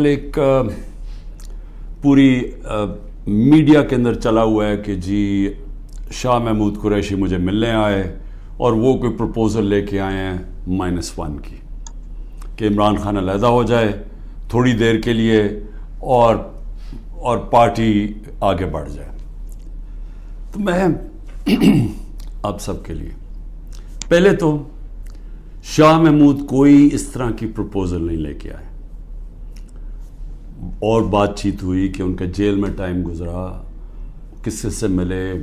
ایک پوری میڈیا کے اندر چلا ہوا ہے کہ جی شاہ محمود قریشی مجھے ملنے آئے اور وہ کوئی پروپوزل لے کے آئے ہیں -1 کی کہ عمران خان علیحدہ ہو جائے تھوڑی دیر کے لیے اور پارٹی آگے بڑھ جائے. تو میں آپ سب کے لیے پہلے تو شاہ محمود کوئی اس طرح کی پروپوزل نہیں لے کے آئے. اور بات چیت ہوئی کہ ان کا جیل میں ٹائم گزرا، کس سے ملے،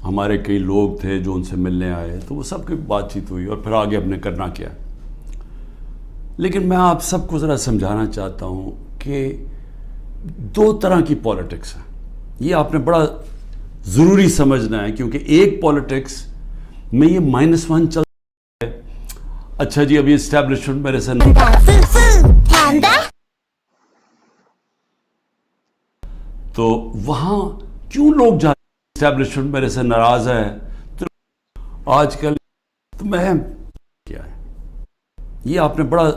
ہمارے کئی لوگ تھے جو ان سے ملنے آئے، تو وہ سب کی بات چیت ہوئی اور پھر آگے ہم نے کرنا کیا. لیکن میں آپ سب کو ذرا سمجھانا چاہتا ہوں کہ 2 طرح کی پالیٹکس ہے. یہ آپ نے بڑا ضروری سمجھنا ہے کیونکہ ایک پالیٹکس میں یہ -1 چلتا ہے. اچھا جی ابھی اسٹیبلشمنٹ میرے سے تو وہاں کیوں لوگ جاتے ہیں؟ اسٹیبلشمنٹ میرے سے ناراض ہے تو آج کل تو میں کیا ہے، یہ آپ نے بڑا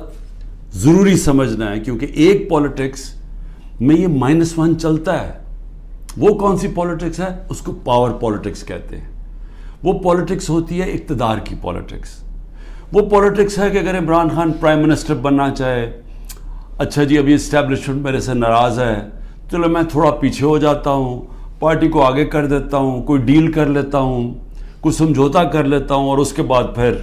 ضروری سمجھنا ہے کیونکہ ایک پالیٹکس میں یہ -1 چلتا ہے. وہ کون سی پالیٹکس ہے؟ اس کو پاور پالیٹکس کہتے ہیں. وہ پالیٹکس ہوتی ہے اقتدار کی پالیٹکس. وہ پالیٹکس ہے کہ اگر عمران خان پرائم منسٹر بننا چاہے، اچھا جی ابھی اسٹیبلشمنٹ میرے سے ناراض ہے، چلو میں تھوڑا پیچھے ہو جاتا ہوں، پارٹی کو آگے کر دیتا ہوں، کوئی ڈیل کر لیتا ہوں، کوئی سمجھوتا کر لیتا ہوں، اور اس کے بعد پھر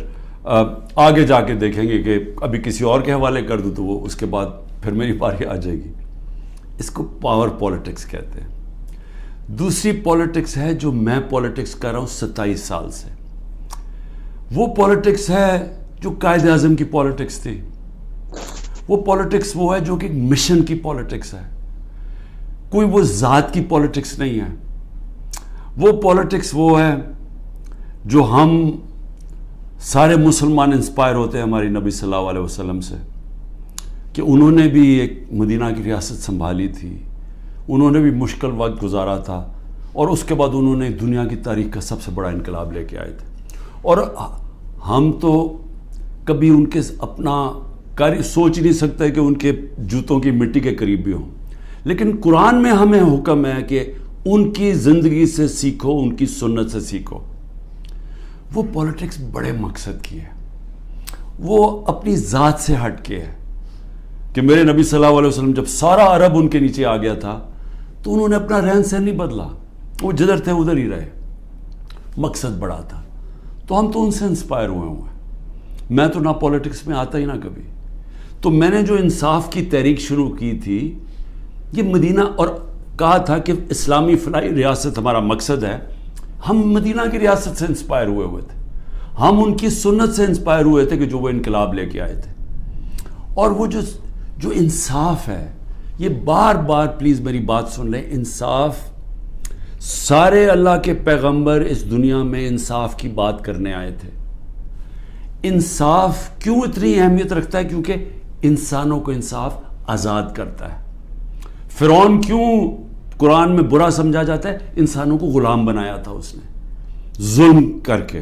آگے جا کے دیکھیں گے کہ ابھی کسی اور کے حوالے کر دوں تو وہ اس کے بعد پھر میری باری آ جائے گی. اس کو پاور پالیٹکس کہتے ہیں. دوسری پالیٹکس ہے جو میں پالیٹکس کر رہا ہوں 27 سال سے. وہ پالیٹکس ہے جو قائد اعظم کی پالیٹکس تھی. وہ پالیٹکس وہ ہے جو کہ مشن کی پالیٹکس ہے، کوئی وہ ذات کی پالیٹکس نہیں ہے. وہ پالیٹکس وہ ہے جو ہم سارے مسلمان انسپائر ہوتے ہیں ہماری نبی صلی اللہ علیہ وسلم سے کہ انہوں نے بھی ایک مدینہ کی ریاست سنبھالی تھی، انہوں نے بھی مشکل وقت گزارا تھا، اور اس کے بعد انہوں نے دنیا کی تاریخ کا سب سے بڑا انقلاب لے کے آئے تھے. اور ہم تو کبھی ان کے اپنا سوچ نہیں سکتے کہ ان کے جوتوں کی مٹی کے قریب بھی ہوں. لیکن قرآن میں ہمیں حکم ہے کہ ان کی زندگی سے سیکھو، ان کی سنت سے سیکھو. وہ پالیٹکس بڑے مقصد کی ہے، وہ اپنی ذات سے ہٹ کے ہے کہ میرے نبی صلی اللہ علیہ وسلم جب سارا عرب ان کے نیچے آ گیا تھا تو انہوں نے اپنا رہن سہن نہیں بدلا، وہ جدھر تھے ادھر ہی رہے. مقصد بڑا تھا. تو ہم تو ان سے انسپائر ہوئے ہیں. میں تو نہ پالیٹکس میں آتا ہی نہ کبھی. تو میں نے جو انصاف کی تحریک شروع کی تھی یہ مدینہ، اور کہا تھا کہ اسلامی فلاحی ریاست ہمارا مقصد ہے. ہم مدینہ کی ریاست سے انسپائر ہوئے تھے، ہم ان کی سنت سے انسپائر ہوئے تھے کہ جو وہ انقلاب لے کے آئے تھے. اور وہ جو انصاف ہے، یہ بار بار پلیز میری بات سن لیں، انصاف، سارے اللہ کے پیغمبر اس دنیا میں انصاف کی بات کرنے آئے تھے. انصاف کیوں اتنی اہمیت رکھتا ہے؟ کیونکہ انسانوں کو انصاف آزاد کرتا ہے. فرعون کیوں قرآن میں برا سمجھا جاتا ہے؟ انسانوں کو غلام بنایا تھا اس نے ظلم کر کے.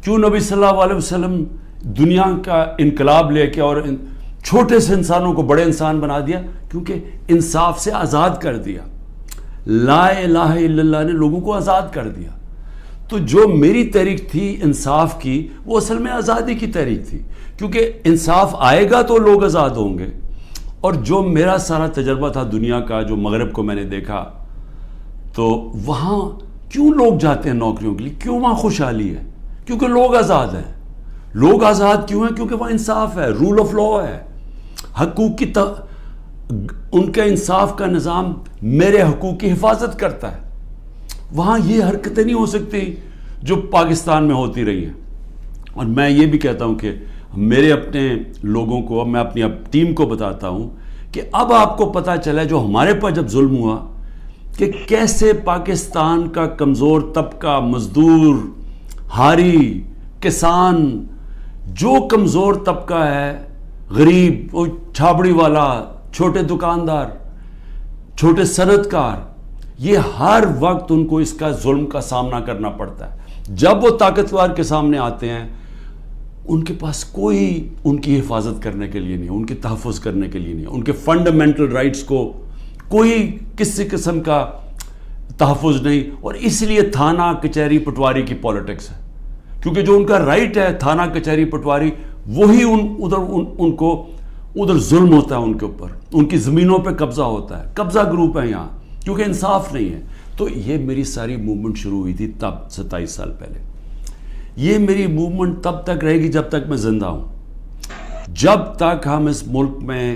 کیوں نبی صلی اللہ علیہ وسلم دنیا کا انقلاب لے کے اور چھوٹے سے انسانوں کو بڑے انسان بنا دیا؟ کیونکہ انصاف سے آزاد کر دیا. لا الہ الا اللہ نے لوگوں کو آزاد کر دیا. تو جو میری تحریک تھی انصاف کی، وہ اصل میں آزادی کی تحریک تھی، کیونکہ انصاف آئے گا تو لوگ آزاد ہوں گے. اور جو میرا سارا تجربہ تھا دنیا کا، جو مغرب کو میں نے دیکھا، تو وہاں کیوں لوگ جاتے ہیں نوکریوں کے لیے؟ کیوں وہاں خوشحالی ہے؟ کیونکہ لوگ آزاد ہیں. لوگ آزاد کیوں ہیں؟ کیونکہ وہاں انصاف ہے، رول آف لا ہے، حقوق کی ان کا انصاف کا نظام میرے حقوق کی حفاظت کرتا ہے. وہاں یہ حرکتیں نہیں ہو سکتی جو پاکستان میں ہوتی رہی ہیں. اور میں یہ بھی کہتا ہوں کہ میرے اپنے لوگوں کو، میں اپنی ٹیم کو بتاتا ہوں کہ اب آپ کو پتہ چلا جو ہمارے پر جب ظلم ہوا کہ کیسے پاکستان کا کمزور طبقہ، مزدور، ہاری، کسان، جو کمزور طبقہ ہے، غریب، وہ چھابڑی والا، چھوٹے دکاندار، چھوٹے صنعت کار، یہ ہر وقت ان کو اس کا ظلم کا سامنا کرنا پڑتا ہے. جب وہ طاقتور کے سامنے آتے ہیں ان کے پاس کوئی ان کی حفاظت کرنے کے لیے نہیں ہے، ان کے تحفظ کرنے کے لیے نہیں ہے، ان کے فنڈامنٹل رائٹس کو کوئی کسی قسم کا تحفظ نہیں، اور اس لیے تھانہ کچہری پٹواری کی پولیٹکس ہے، کیونکہ جو ان کا رائٹ ہے تھانہ کچہری پٹواری، وہی ان کو ادھر ظلم ہوتا ہے، ان کے اوپر ان کی زمینوں پہ قبضہ ہوتا ہے، قبضہ گروپ ہے یہاں، کیونکہ انصاف نہیں ہے۔ تو یہ میری ساری موومنٹ شروع ہوئی تھی تب 27 سال پہلے۔ یہ میری موومنٹ تب تک رہے گی جب تک میں زندہ ہوں، جب تک ہم اس ملک میں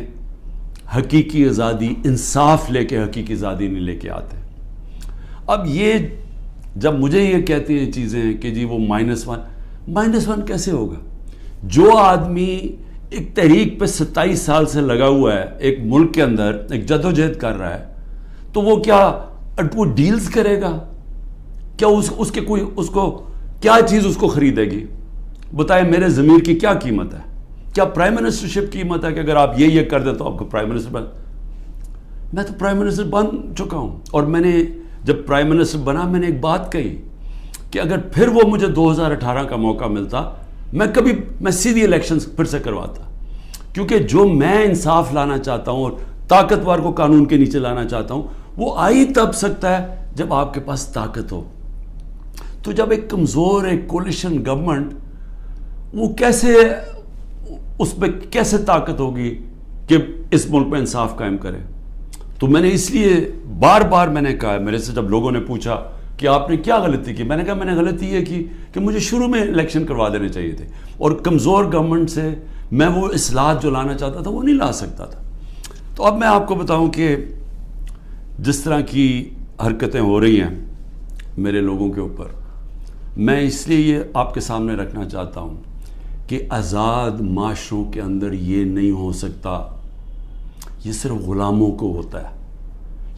حقیقی آزادی، انصاف لے کے حقیقی آزادی نہیں لے کے آتے۔ اب یہ جب مجھے یہ کہتے ہیں چیزیں کہ جی وہ -1 کیسے ہوگا؟ جو آدمی ایک تحریک پہ 27 سال سے لگا ہوا ہے، ایک ملک کے اندر ایک جدوجہد کر رہا ہے، تو وہ کیا وہ ڈیلز کرے گا؟ کیا اس کو کیا چیز اس کو خریدے گی؟ بتائے میرے ضمیر کی کیا قیمت ہے؟ کیا پرائم منسٹرشپ قیمت ہے کہ اگر آپ یہ کر دیں تو آپ کو پرائم منسٹر میں تو پرائم منسٹر بن چکا ہوں، اور میں نے جب پرائم منسٹر بنا میں نے ایک بات کہی کہ اگر پھر وہ مجھے 2018 کا موقع ملتا، میں سیدھی الیکشنز پھر سے کرواتا، کیونکہ جو میں انصاف لانا چاہتا ہوں اور طاقتور کو قانون کے نیچے لانا چاہتا ہوں، وہ آئی تب سکتا ہے جب آپ کے پاس طاقت ہو۔ تو جب ایک کمزور ایک کولیشن گورنمنٹ، وہ کیسے اس پہ کیسے طاقت ہوگی کہ اس ملک میں انصاف قائم کرے؟ تو میں نے اس لیے بار بار میں نے کہا، میرے سے جب لوگوں نے پوچھا کہ آپ نے کیا غلطی کی، میں نے کہا میں نے غلطی یہ کی کہ مجھے شروع میں الیکشن کروا دینے چاہیے تھے، اور کمزور گورنمنٹ سے میں وہ اصلاحات جو لانا چاہتا تھا وہ نہیں لا سکتا تھا۔ تو اب میں آپ کو بتاؤں کہ جس طرح کی حرکتیں ہو رہی ہیں میرے لوگوں کے اوپر، میں اس لیے یہ آپ کے سامنے رکھنا چاہتا ہوں کہ آزاد معاشروں کے اندر یہ نہیں ہو سکتا، یہ صرف غلاموں کو ہوتا ہے۔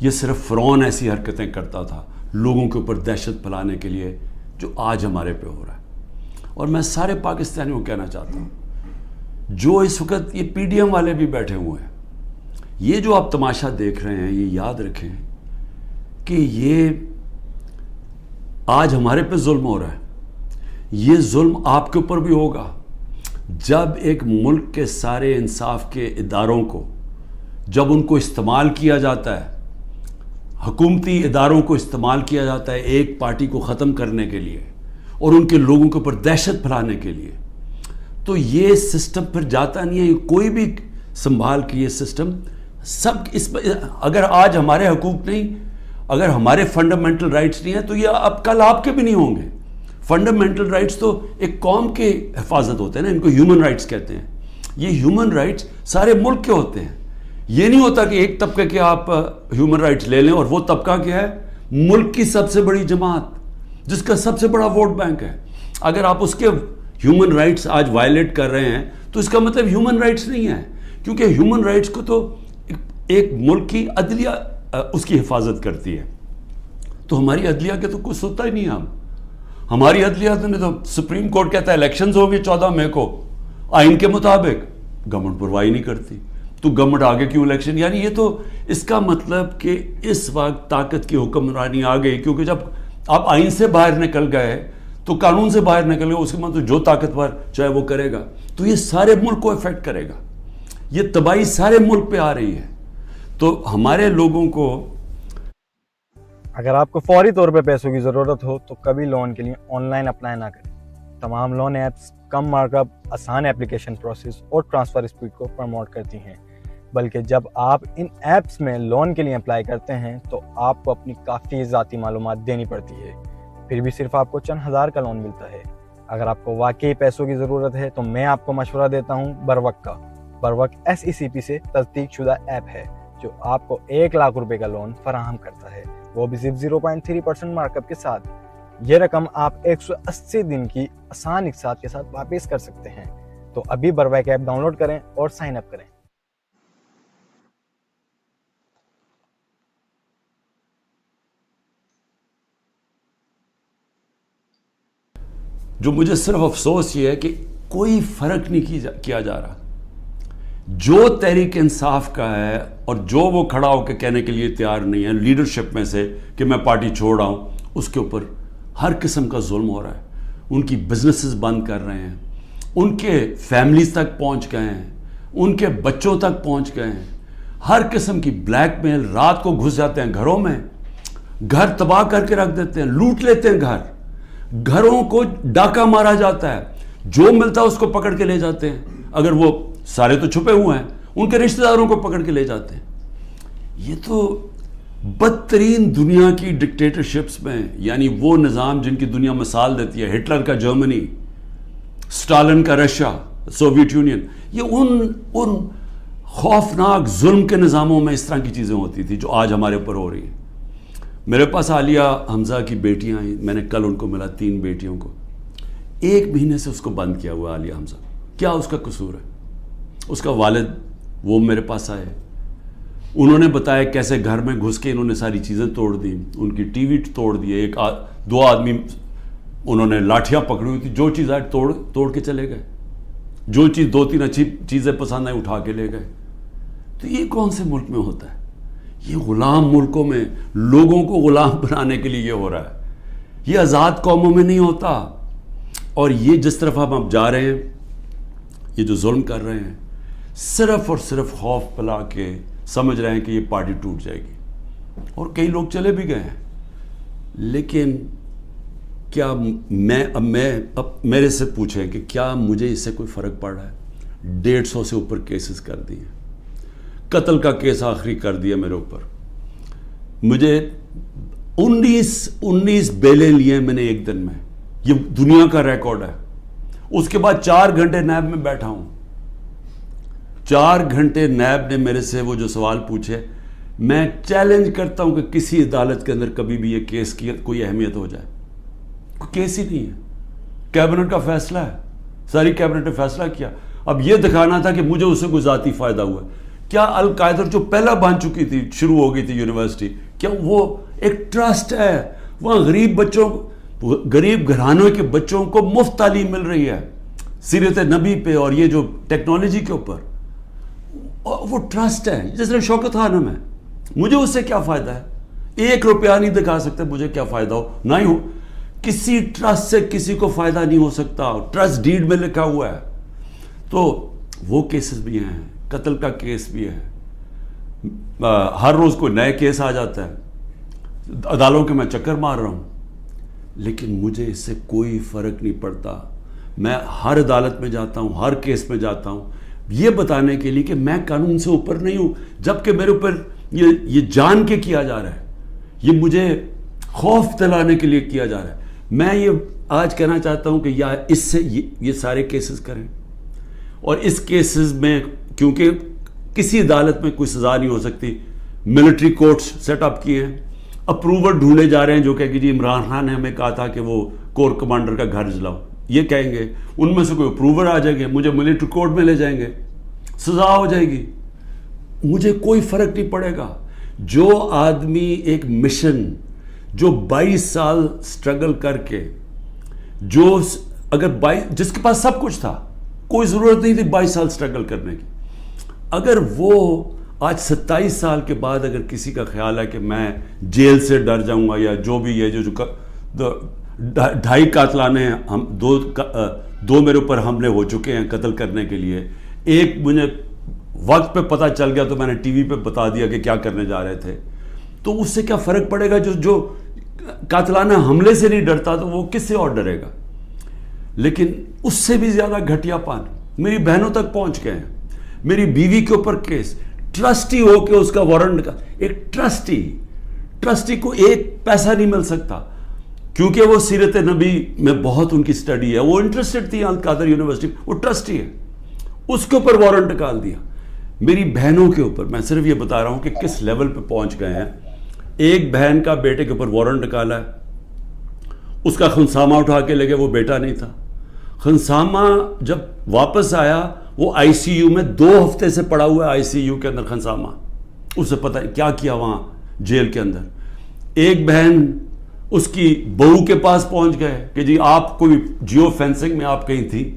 یہ صرف فرعون ایسی حرکتیں کرتا تھا لوگوں کے اوپر دہشت پھیلانے کے لیے، جو آج ہمارے پہ ہو رہا ہے۔ اور میں سارے پاکستانیوں کو کہنا چاہتا ہوں، جو اس وقت یہ پی ڈی ایم والے بھی بیٹھے ہوئے ہیں، یہ جو آپ تماشا دیکھ رہے ہیں، یہ یاد رکھیں کہ یہ آج ہمارے پہ ظلم ہو رہا ہے، یہ ظلم آپ کے اوپر بھی ہوگا جب ایک ملک کے سارے انصاف کے اداروں کو، جب ان کو استعمال کیا جاتا ہے، حکومتی اداروں کو استعمال کیا جاتا ہے ایک پارٹی کو ختم کرنے کے لیے اور ان کے لوگوں کے اوپر دہشت پھیلانے کے لیے، تو یہ سسٹم پھر جاتا نہیں ہے۔ کوئی بھی سنبھال کے یہ سسٹم سب اس پر، اگر آج ہمارے حقوق نہیں، اگر ہمارے فنڈامنٹل رائٹس نہیں ہیں، تو یہ اب کل آپ کے بھی نہیں ہوں گے۔ فنڈامنٹل رائٹس تو ایک قوم کے حفاظت ہوتے ہیں نا، ان کو ہیومن رائٹس کہتے ہیں۔ یہ ہیومن رائٹس سارے ملک کے ہوتے ہیں۔ یہ نہیں ہوتا کہ ایک طبقے کے آپ ہیومن رائٹس لے لیں اور وہ طبقہ کیا ہے؟ ملک کی سب سے بڑی جماعت جس کا سب سے بڑا ووٹ بینک ہے، اگر آپ اس کے ہیومن رائٹس آج وائلیٹ کر رہے ہیں تو اس کا مطلب ہیومن رائٹس نہیں ہے، کیونکہ ہیومن رائٹس کو تو ایک ملک کی عدلیہ اس کی حفاظت کرتی ہے۔ تو ہماری عدلیہ کے تو کچھ ہوتا ہی نہیں ہے۔ ہماری عدلیہ نے تو سپریم کورٹ کہتا ہے الیکشنز ہوگی 14 مئی کو آئین کے مطابق، گورنمنٹ پرواہی نہیں کرتی، تو گورنمنٹ آگے کیوں الیکشن؟ یعنی یہ تو اس کا مطلب کہ اس وقت طاقت کی حکمرانی آ گئی، کیونکہ جب آپ آئین سے باہر نکل گئے تو قانون سے باہر نکل گئے، اس کے مطلب جو طاقتور چاہے وہ کرے گا، تو یہ سارے ملک کو افیکٹ کرے گا، یہ تباہی سارے ملک پہ آ رہی ہے۔ تو ہمارے لوگوں کو، اگر آپ کو فوری طور پہ پیسوں کی ضرورت ہو تو کبھی لون کے لیے آن لائن اپلائی نہ کریں۔ تمام لون ایپس کم مارک اپ، آسان اپلیکیشن پروسیس اور ٹرانسفر اسپیڈ کو پروموٹ کرتی ہیں، بلکہ جب آپ ان ایپس میں لون کے لیے اپلائی کرتے ہیں تو آپ کو اپنی کافی ذاتی معلومات دینی پڑتی ہے، پھر بھی صرف آپ کو چند ہزار کا لون ملتا ہے۔ اگر آپ کو واقعی پیسوں کی ضرورت ہے تو میں آپ کو مشورہ دیتا ہوں بروق کا۔ بروق SECP سے تصدیق شدہ ایپ ہے جو آپ کو 1 لاکھ روپے کا لون فراہم کرتا ہے، وہ بھی صرف 0.3% مارک اپ کے ساتھ۔ یہ رقم آپ 180 دن کی آسان اقساط کے ساتھ واپس کر سکتے ہیں۔ تو ابھی بروق ایپ ڈاؤن لوڈ کریں اور سائن اپ کریں۔ جو مجھے صرف افسوس یہ ہے کہ کوئی فرق نہیں کیا جا رہا۔ جو تحریک انصاف کا ہے اور جو وہ کھڑا ہو کے کہنے کے لیے تیار نہیں ہے لیڈرشپ میں سے کہ میں پارٹی چھوڑ رہا ہوں، اس کے اوپر ہر قسم کا ظلم ہو رہا ہے۔ ان کی بزنسز بند کر رہے ہیں، ان کے فیملیز تک پہنچ گئے ہیں, ان کے بچوں تک پہنچ گئے ہیں. ہر قسم کی بلیک میل, رات کو گھس جاتے ہیں گھروں میں, گھر تباہ کر کے رکھ دیتے ہیں, لوٹ لیتے ہیں گھر, گھروں کو ڈاکہ مارا جاتا ہے, جو ملتا ہے اس کو پکڑ کے لے جاتے ہیں. اگر وہ سارے تو چھپے ہوئے ہیں, ان کے رشتہ داروں کو پکڑ کے لے جاتے ہیں. یہ تو بدترین دنیا کی ڈکٹیٹرشپس میں, یعنی وہ نظام جن کی دنیا مثال دیتی ہے, ہٹلر کا جرمنی, اسٹالن کا رشیا, سوویت یونین, یہ ان خوفناک ظلم کے نظاموں میں اس طرح کی چیزیں ہوتی تھی جو آج ہمارے اوپر ہو رہی ہیں. میرے پاس عالیہ حمزہ کی بیٹیاں ہیں, میں نے کل ان کو ملا, 3 بیٹیوں کو. 1 مہینے سے اس کو بند کیا ہوا عالیہ حمزہ. کیا اس کا قصور ہے؟ اس کا والد وہ میرے پاس آئے, انہوں نے بتایا کیسے گھر میں گھس کے انہوں نے ساری چیزیں توڑ دی, ان کی ٹی وی توڑ دیے, 2 آدمی انہوں نے لاٹھیاں پکڑی ہوئی تھی, جو چیز آئے توڑ کے چلے گئے, جو چیز 2-3 اچھی چیزیں پسند آئیں اٹھا کے لے گئے. تو یہ کون سے ملک میں ہوتا ہے؟ یہ غلام ملکوں میں لوگوں کو غلام بنانے کے لیے یہ ہو رہا ہے. یہ آزاد قوموں میں نہیں ہوتا. اور یہ جس طرف ہم اب جا رہے ہیں, یہ جو ظلم کر رہے ہیں, صرف اور صرف خوف پلا کے سمجھ رہے ہیں کہ یہ پارٹی ٹوٹ جائے گی. اور کئی لوگ چلے بھی گئے ہیں. لیکن کیا اب میرے سے پوچھیں کہ کیا مجھے اس سے کوئی فرق پڑ رہا ہے؟ 150 سے اوپر کیسز کر دیے, قتل کا کیس آخری کر دیا میرے اوپر. مجھے 19 بیلیں لیے میں نے ایک دن میں, یہ دنیا کا ریکارڈ ہے. اس کے بعد 4 گھنٹے نیب میں بیٹھا ہوں. 4 گھنٹے نیب نے میرے سے وہ جو سوال پوچھے, میں چیلنج کرتا ہوں کہ کسی عدالت کے اندر کبھی بھی یہ کیس کی کوئی اہمیت ہو جائے. کوئی کیس ہی نہیں ہے, کیبنٹ کا فیصلہ ہے, ساری کیبنٹ نے فیصلہ کیا. اب یہ دکھانا تھا کہ مجھے اس سے کوئی ذاتی فائدہ ہوا. کیا القاعدہ جو پہلا بن چکی تھی, شروع ہو گئی تھی یونیورسٹی, کیا وہ ایک ٹرسٹ ہے؟ وہاں غریب گھرانوں کے بچوں کو مفت تعلیم مل رہی ہے سیرت نبی پہ اور یہ جو ٹیکنالوجی کے اوپر. وہ ٹرسٹ ہے, جس طرح شوکت خانم ہے. مجھے اس سے کیا فائدہ ہے؟ 1 روپیہ نہیں دکھا سکتے مجھے کیا فائدہ ہو, نہ ہی ہو. کسی ٹرسٹ سے کسی کو فائدہ نہیں ہو سکتا, ٹرسٹ ڈیڈ میں لکھا ہوا ہے. تو وہ کیسز بھی ہیں, قتل کا کیس بھی ہے, ہر روز کوئی نئے کیس آ جاتا ہے. عدالتوں کے میں چکر مار رہا ہوں, لیکن مجھے اس سے کوئی فرق نہیں پڑتا. میں ہر عدالت میں جاتا ہوں, ہر کیس میں جاتا ہوں, یہ بتانے کے لیے کہ میں قانون سے اوپر نہیں ہوں, جبکہ میرے اوپر یہ جان کے کیا جا رہا ہے, یہ مجھے خوف دلانے کے لیے کیا جا رہا ہے. میں یہ آج کہنا چاہتا ہوں کہ یا اس سے یہ سارے کیسز کریں, اور اس کیسز میں کیونکہ کسی عدالت میں کوئی سزا نہیں ہو سکتی, ملٹری کورٹس سیٹ اپ کیے ہیں, اپروور ڈھونڈے جا رہے ہیں جو کہ جی عمران خان نے ہمیں کہا تھا کہ وہ کور کمانڈر کا گھر جلاؤ, یہ کہیں گے, ان میں سے کوئی اپروور آ جائیں گے, مجھے ملٹری کورٹ میں لے جائیں گے, سزا ہو جائے گی, مجھے کوئی فرق نہیں پڑے گا. جو آدمی ایک مشن, جو 22 سال سٹرگل کر کے, جو اگر جس کے پاس سب کچھ تھا, کوئی ضرورت نہیں تھی 22 سال سٹرگل کرنے کی, اگر وہ آج 27 سال کے بعد اگر کسی کا خیال ہے کہ میں جیل سے ڈر جاؤں گا, یا جو بھی ہے, جو 2.5 قاتلانے ہیں, ہم 2 میرے اوپر حملے ہو چکے ہیں قتل کرنے کے لیے, ایک مجھے وقت پہ پتہ چل گیا تو میں نے ٹی وی پہ بتا دیا کہ کیا کرنے جا رہے تھے. تو اس سے کیا فرق پڑے گا؟ جو قاتلانہ حملے سے نہیں ڈرتا تو وہ کس سے اور ڈرے گا؟ لیکن اس سے بھی زیادہ گھٹیا پان میری بہنوں تک پہنچ گئے ہیں. میری بیوی کے اوپر کیس, ٹرسٹی ہو کے اس کا وارنٹ کا, ایک ٹرسٹی کو 1 پیسہ نہیں مل سکتا, کیونکہ وہ سیرت نبی میں بہت ان کی سٹڈی ہے, وہ انٹرسٹڈ تھی القادر یونیورسٹی, وہ ٹرسٹی ہے, اس کے اوپر وارنٹ نکال دیا. میری بہنوں کے اوپر, میں صرف یہ بتا رہا ہوں کہ کس لیول پہ پہنچ گئے ہیں. ایک بہن کا بیٹے کے اوپر وارنٹ نکالا ہے, اس کا خنسامہ اٹھا کے لے گئے, وہ بیٹا نہیں تھا. خنسامہ جب واپس آیا, وہ آئی سی یو میں 2 ہفتے سے پڑا ہوا ہے, آئی سی یو کے اندر خنسامہ, اسے پتہ کیا کیا وہاں جیل کے اندر. ایک بہن اس کی بہو کے پاس پہنچ گئے کہ جی آپ کوئی جیو فینسنگ میں آپ کہیں تھی,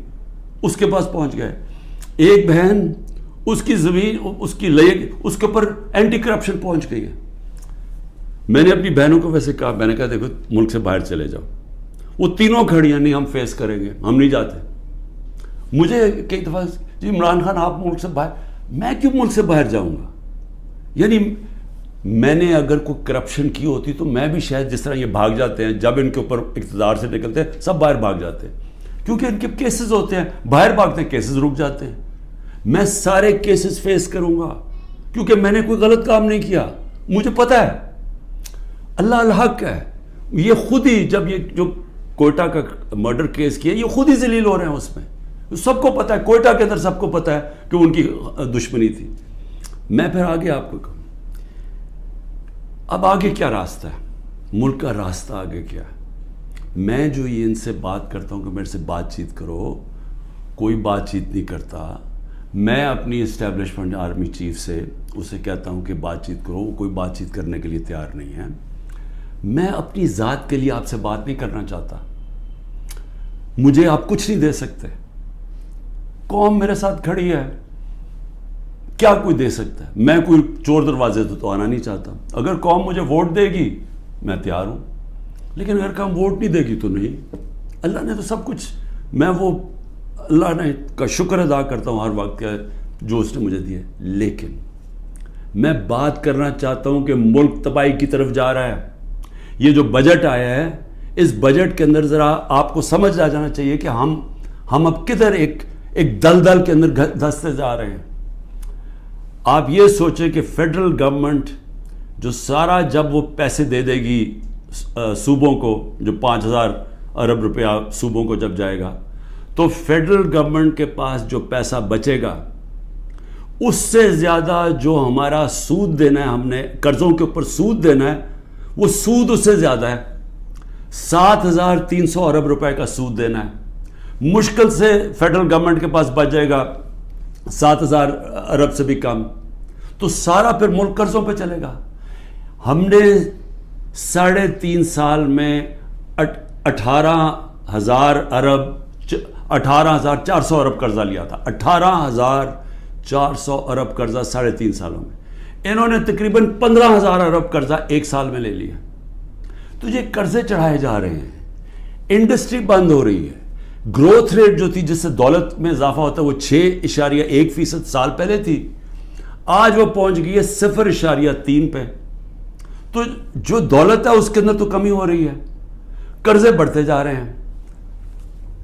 اس کے پاس پہنچ گئے. ایک بہن اس کی زمین اس کے اوپر اینٹی کرپشن پہنچ گئی ہے. میں نے اپنی بہنوں کو ویسے کہا, میں نے کہا دیکھو ملک سے باہر چلے جاؤ. وہ تینوں کھڑی ہیں, نہیں ہم فیس کریں گے, ہم نہیں جاتے. مجھے کئی دفعہ جی عمران خان آپ ملک سے باہر، میں کیوں ملک سے باہر جاؤں گا؟ یعنی میں نے اگر کوئی کرپشن کی ہوتی تو میں بھی شاید جس طرح یہ بھاگ جاتے ہیں، جب ان کے اوپر اقتدار سے نکلتے ہیں سب باہر بھاگ جاتے ہیں، کیونکہ ان کے کیسز ہوتے ہیں، باہر بھاگتے ہیں کیسز رک جاتے ہیں. میں سارے کیسز فیس کروں گا کیونکہ میں نے کوئی غلط کام نہیں کیا، مجھے پتہ ہے اللہ الحق ہے. یہ خود ہی جب یہ جو کوئٹہ کا مرڈر کیس کیا یہ خود ہی ذلیل ہو رہے ہیں، اس میں سب کو پتہ ہے، کوئٹہ کے اندر سب کو پتہ ہے کہ ان کی دشمنی تھی. میں پھر آگے آپ کو کہوں اب آگے کیا راستہ ہے، ملک کا راستہ آگے کیا ہے. میں جو یہ ان سے بات کرتا ہوں کہ میرے سے بات چیت کرو، کوئی بات چیت نہیں کرتا. میں اپنی اسٹیبلشمنٹ آرمی چیف سے اسے کہتا ہوں کہ بات چیت کرو، وہ کوئی بات چیت کرنے کے لیے تیار نہیں ہے. میں اپنی ذات کے لیے آپ سے بات نہیں کرنا چاہتا. مجھے آپ کچھ نہیں دے سکتے، قوم میرے ساتھ کھڑی ہے، کیا کوئی دے سکتا ہے؟ میں کوئی چور دروازے تو آنا نہیں چاہتا. اگر قوم مجھے ووٹ دے گی میں تیار ہوں، لیکن اگر قوم ووٹ نہیں دے گی تو نہیں. اللہ نے تو سب کچھ، میں وہ اللہ نے کا شکر ادا کرتا ہوں ہر وقت کا جو اس نے مجھے دیا. لیکن میں بات کرنا چاہتا ہوں کہ ملک تباہی کی طرف جا رہا ہے. یہ جو بجٹ آیا ہے، اس بجٹ کے اندر ذرا آپ کو سمجھ آ جانا چاہیے کہ ہم اب کدھر ایک دلدل کے اندر دھستے جا رہے ہیں. آپ یہ سوچیں کہ فیڈرل گورنمنٹ جو سارا جب وہ پیسے دے دے گی صوبوں کو، جو 5,000 ارب روپیہ صوبوں کو جب جائے گا، تو فیڈرل گورنمنٹ کے پاس جو پیسہ بچے گا اس سے زیادہ جو ہمارا سود دینا ہے، ہم نے قرضوں کے اوپر سود دینا ہے، وہ سود اس سے زیادہ ہے. 7,300 ارب روپے کا سود دینا ہے. مشکل سے فیڈرل گورنمنٹ کے پاس بچ جائے گا 7,000 ارب سے بھی کم، تو سارا پھر ملک قرضوں پہ چلے گا. ہم نے 3.5 سال میں 18,000 ارب 18,400 ارب قرضہ لیا تھا. 18,400 ارب قرضہ 3.5 سالوں میں. انہوں نے تقریباً 15,000 ارب قرضہ ایک سال میں لے لیا. تو یہ قرضے چڑھائے جا رہے ہیں، انڈسٹری بند ہو رہی ہے. گروتھ ریٹ جو تھی جس سے دولت میں اضافہ ہوتا ہے وہ 6.1% سال پہلے تھی، آج وہ پہنچ گئی ہے 0.3 پہ. تو جو دولت ہے اس کے اندر تو کمی ہو رہی ہے، قرضے بڑھتے جا رہے ہیں.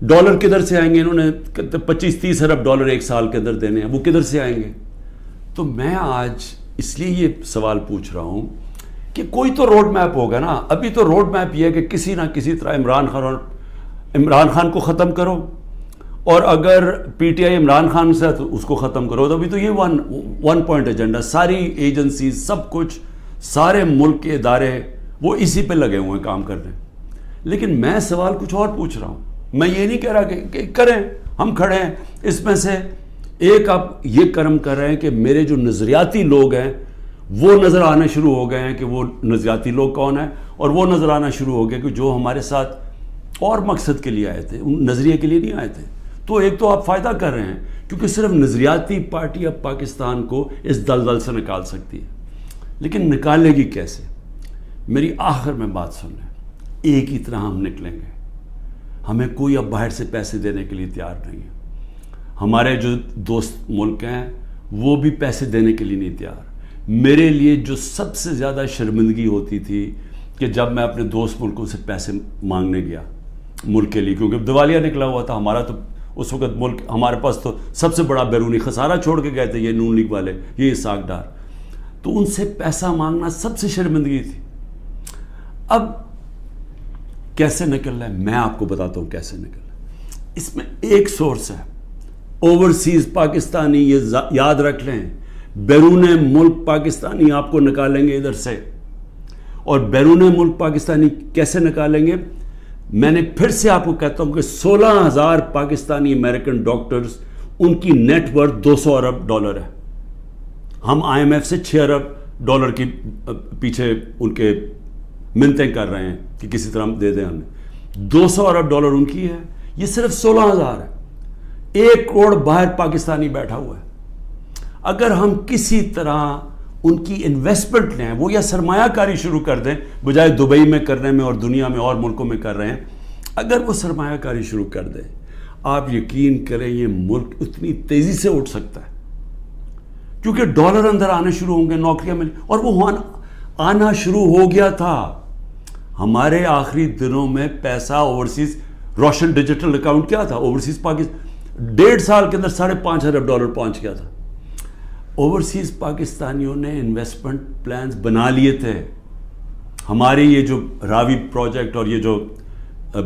ڈالر کدھر سے آئیں گے؟ انہوں نے 25-30 ارب ڈالر ایک سال کے اندر دینے ہیں، وہ کدھر سے آئیں گے؟ تو میں آج اس لیے یہ سوال پوچھ رہا ہوں کہ کوئی تو روڈ میپ ہوگا نا. ابھی تو روڈ میپ یہ ہے کہ کسی نہ کسی طرح عمران خان کو ختم کرو، اور اگر P T I Imran Khan سے تو اس کو ختم کرو. تو ابھی تو یہ ون پوائنٹ ایجنڈا، ساری ایجنسیز، سب کچھ، سارے ملک کے ادارے وہ اسی پہ لگے ہوئے ہیں کام کرنے. لیکن میں سوال کچھ اور پوچھ رہا ہوں. میں یہ نہیں کہہ رہا کہ کریں، ہم کھڑے ہیں. اس میں سے ایک آپ یہ کرم کر رہے ہیں کہ میرے جو نظریاتی لوگ ہیں وہ نظر آنے شروع ہو گئے ہیں کہ وہ نظریاتی لوگ کون ہیں، اور وہ نظر آنا شروع ہو گئے کہ جو ہمارے ساتھ اور مقصد کے لیے آئے تھے، ان نظریے کے لیے نہیں آئے تھے. تو ایک تو آپ فائدہ کر رہے ہیں کیونکہ صرف نظریاتی پارٹی اب پاکستان کو اس دلدل سے نکال سکتی ہے. لیکن نکالے گی کیسے؟ میری آخر میں بات سن لیں. ایک ہی طرح ہم نکلیں گے. ہمیں کوئی اب باہر سے پیسے دینے کے لیے تیار نہیں ہے. ہمارے جو دوست ملک ہیں وہ بھی پیسے دینے کے لیے نہیں تیار. میرے لیے جو سب سے زیادہ شرمندگی ہوتی تھی کہ جب میں اپنے دوست ملکوں سے پیسے مانگنے گیا ملک کے لیے، کیونکہ دیوالیہ نکلا ہوا تھا ہمارا، تو اس وقت ملک ہمارے پاس تو سب سے بڑا بیرونی خسارہ چھوڑ کے گئے تھے یہ نون لیگ والے، یہ اسحاق ڈار. تو ان سے پیسہ مانگنا سب سے شرمندگی تھی. اب کیسے نکلنا ہے میں آپ کو بتاتا ہوں کیسے نکلنا ہے. اس میں ایک سورس ہے اوورسیز پاکستانی، یہ یاد رکھ لیں. بیرون ملک پاکستانی آپ کو نکالیں گے ادھر سے. اور بیرون ملک پاکستانی کیسے نکالیں گے؟ میں نے پھر سے آپ کو کہتا ہوں کہ 16,000 پاکستانی امریکن ڈاکٹرز، ان کی نیٹ ورتھ 200 ارب ڈالر ہے. ہم آئی ایم ایف سے 6 ارب ڈالر کی پیچھے ان کے منتیں کر رہے ہیں کہ کسی طرح دے دیں ہمیں. 200 ارب ڈالر ان کی ہے، یہ صرف 16,000 ہے. 1 کروڑ باہر پاکستانی بیٹھا ہوا ہے. اگر ہم کسی طرح ان کی انویسٹمنٹ لیں، وہ یا سرمایہ کاری شروع کر دیں بجائے دبئی میں کرنے میں اور دنیا میں اور ملکوں میں کر رہے ہیں، اگر وہ سرمایہ کاری شروع کر دیں، آپ یقین کریں یہ ملک اتنی تیزی سے اٹھ سکتا ہے کیونکہ ڈالر اندر آنے شروع ہوں گے, نوکریاں ملیں, اور وہ آنا شروع ہو گیا تھا. ہمارے آخری دنوں میں پیسہ اوورسیز روشن ڈیجیٹل اکاؤنٹ کیا تھا اوورسیز پاکستان 1.5 سال کے اندر $5.5 ارب پہنچ گیا تھا. اوورسیز پاکستانیوں نے انویسٹمنٹ پلانز بنا لیے تھے. ہمارے یہ جو راوی پروجیکٹ اور یہ جو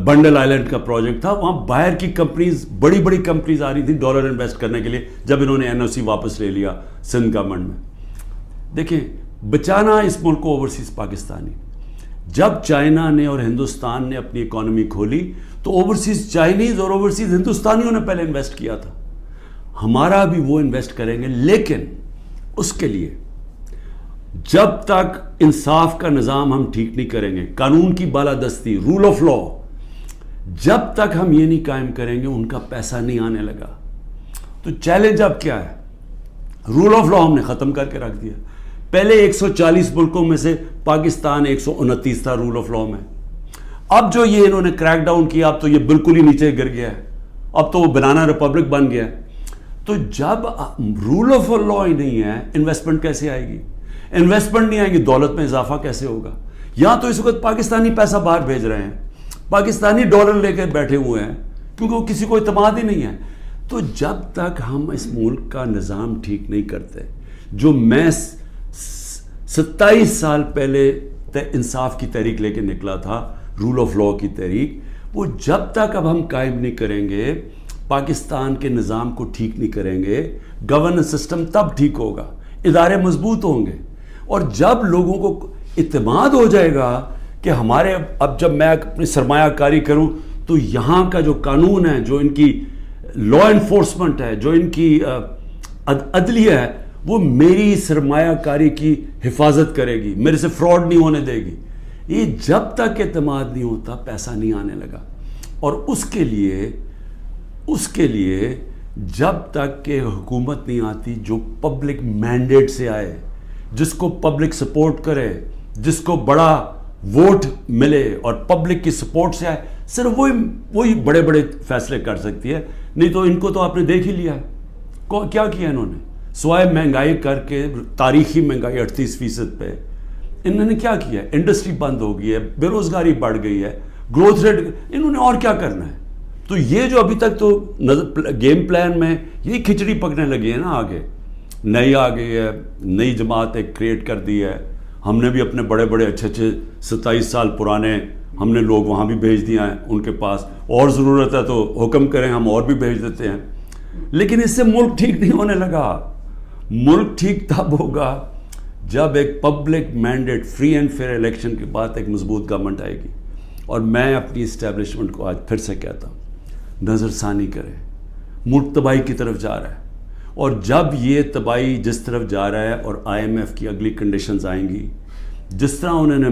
بنڈل آئلینڈ کا پروجیکٹ تھا, وہاں باہر کی کمپنیز, بڑی بڑی کمپنیز آ رہی تھیں ڈالر انویسٹ کرنے کے لیے, جب انہوں نے NOC واپس لے لیا سندھ گورنمنٹ میں. دیکھیں بچانا اس ملک کو اوورسیز پاکستانی. جب چائنا نے اور ہندوستان نے اپنی اکانومی کھولی تو اوورسیز چائنیز اور اوورسیز ہندوستانیوں نے پہلے انویسٹ کیا تھا. ہمارا بھی وہ انویسٹ کریں گے, لیکن اس کے لیے جب تک انصاف کا نظام ہم ٹھیک نہیں کریں گے, قانون کی بالادستی, رول آف لا, جب تک ہم یہ نہیں قائم کریں گے ان کا پیسہ نہیں آنے لگا. تو چیلنج اب کیا ہے؟ رول آف لا ہم نے ختم کر کے رکھ دیا. پہلے 140 ملکوں میں سے پاکستان 129 تھا رول آف لا میں. اب جو یہ انہوں نے کریک ڈاؤن کیا, اب تو یہ بالکل ہی نیچے گر گیا ہے, اب تو وہ بنانا ریپبلک بن گیا ہے. تو جب رول آف لا ہی نہیں ہے, انویسٹمنٹ کیسے آئے گی؟ انویسٹمنٹ نہیں آئے گی, دولت میں اضافہ کیسے ہوگا؟ یہاں تو اس وقت پاکستانی پیسہ باہر بھیج رہے ہیں, پاکستانی ڈالر لے کے بیٹھے ہوئے ہیں کیونکہ وہ کسی کو اعتماد ہی نہیں ہے. تو جب تک ہم اس ملک کا نظام ٹھیک نہیں کرتے, جو میں 27 سال پہلے انصاف کی تحریک لے کے نکلا تھا, رول آف لا کی تحریک, وہ جب تک اب ہم قائم نہیں کریں گے, پاکستان کے نظام کو ٹھیک نہیں کریں گے, گورننس سسٹم تب ٹھیک ہوگا, ادارے مضبوط ہوں گے. اور جب لوگوں کو اعتماد ہو جائے گا کہ ہمارے, اب جب میں اپنی سرمایہ کاری کروں تو یہاں کا جو قانون ہے, جو ان کی لا انفورسمنٹ ہے, جو ان کی عدلیہ ہے, وہ میری سرمایہ کاری کی حفاظت کرے گی, میرے سے فراڈ نہیں ہونے دے گی. یہ جب تک اعتماد نہیں ہوتا پیسہ نہیں آنے لگا. اور اس کے لیے جب تک کہ حکومت نہیں آتی جو پبلک مینڈیٹ سے آئے, جس کو پبلک سپورٹ کرے, جس کو بڑا ووٹ ملے اور پبلک کی سپورٹ سے آئے, صرف وہی بڑے بڑے فیصلے کر سکتی ہے. نہیں تو ان کو تو آپ نے دیکھ ہی لیا ہے کیا کیا انہوں نے, سوائے مہنگائی کر کے, تاریخی مہنگائی 38% پہ, انہوں نے کیا کیا ہے؟ انڈسٹری بند ہو گئی ہے, بے روزگاری بڑھ گئی ہے, گروتھ ریٹ, انہوں نے اور کیا کرنا ہے؟ تو یہ جو ابھی تک تو گیم پلان میں یہی کھچڑی پکنے لگی ہے نا, آگے نئی آ گئی ہے, نئی جماعت ایک کریٹ کر دی ہے. ہم نے بھی اپنے بڑے بڑے اچھے 27 سال پرانے ہم نے لوگ وہاں بھی بھیج دیا ہیں ان کے پاس, اور ضرورت ہے تو حکم کریں ہم اور بھی بھیج دیتے ہیں. لیکن اس سے ملک ٹھیک نہیں ہونے لگا. ملک ٹھیک تب ہوگا جب ایک public mandate, free and fair election کے بعد ایک مضبوط گورنمنٹ آئے گی. اور میں اپنی اسٹیبلشمنٹ کو آج پھر سے کہتا ہوں, نظر ثانی کرے, ملک تباہی کی طرف جا رہا ہے. اور جب یہ تباہی جس طرف جا رہا ہے اور IMF کی اگلی کنڈیشنز آئیں گی, جس طرح انہوں نے